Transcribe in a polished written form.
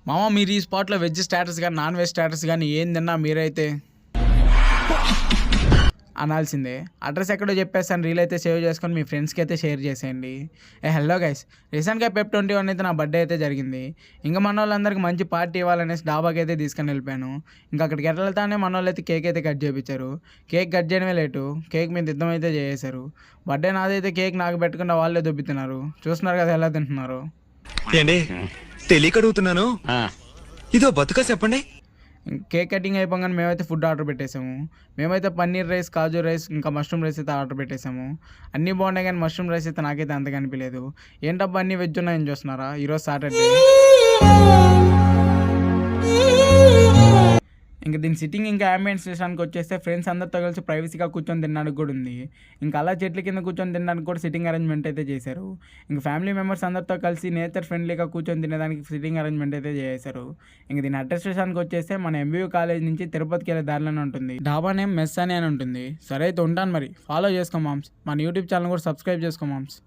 మామ మీరు ఈ స్పాట్లో వెజ్ స్టాటస్ కానీ నాన్ వెజ్ స్టాటస్ కానీ ఏం తిన్నా మీరైతే అనాల్సిందే. అడ్రస్ ఎక్కడో చెప్పేస్తాను, రీల్ అయితే సేవ్ చేసుకొని మీ ఫ్రెండ్స్కి అయితే షేర్ చేసేయండి. హలో గైస్, రీసెంట్గా పెప్ 21 అయితే నా బర్త్డే అయితే జరిగింది. ఇంకా మన వాళ్ళందరికీ మంచి పార్టీ ఇవ్వాలనేసి డాబాకి అయితే తీసుకొని వెళ్ళిపోయాను. ఇంకా అక్కడికి వెళ్తానే మన వాళ్ళు అయితే కేక్ అయితే కట్ చేయించారు. కేక్ కట్ చేయడమే లేటు, కేక్ మీద యుద్ధం అయితే చేసేశారు. బర్త్డే నాదైతే కేక్ నాకు పెట్టకుండా వాళ్ళే దొబ్బుతున్నారు. చూస్తున్నారు కదా ఎలా తింటున్నారు. ఏండి తెలియక అడుగుతున్నాను, ఇదో బతుక చెప్పండి. కేక్ కటింగ్ అయిపోగానే మేమైతే ఫుడ్ ఆర్డర్ పెట్టేసాము. మేమైతే పన్నీర్ రైస్, కాజు రైస్, ఇంకా మష్రూమ్ రైస్ అయితే ఆర్డర్ పెట్టేసాము. అన్నీ బాగున్నాయి కానీ మష్రూమ్ రైస్ అయితే నాకైతే అంతగా అనిపించలేదు. ఏంటబ్బా అన్నీ వెజ్ ఉన్నాయని చూస్తున్నారా, ఈరోజు సాటర్డే. ఇంకా దీని సిట్టింగ్ ఇంకా అంబియన్స్ విషయానికి వచ్చేస్తే ఫ్రెండ్స్ అందరితో కలిసి ప్రైవసీగా కూర్చొని తినడానికి కూడా ఉంది. ఇంకా అలా చెట్ల కింద కూర్చొని తినడానికి కూడా సిట్టింగ్ అరేంజ్మెంట్ అయితే చేశారు. ఇంకా ఫ్యామిలీ మెంబర్స్ అందరితో కలిసి నేచర్ ఫ్రెండ్లీగా కూర్చొని తినడానికి సిట్టింగ్ అరేంజ్మెంట్ అయితే చేశారు. ఇంకా దీని అడ్రస్ విషయానికి వచ్చేస్తే మన ఎంబీయూ కాలేజ్ నుంచి తిరుపతికి వెళ్ళే దారిలోనే ఉంటుంది. డాబా నేమ్ మెస్ అని ఉంటుంది. సరే అయితే ఉంటాను మరి, ఫాలో చేసుకో మామ్స్. మన యూట్యూబ్ ఛానల్ కూడా సబ్స్క్రైబ్ చేసుకో మామ్స్.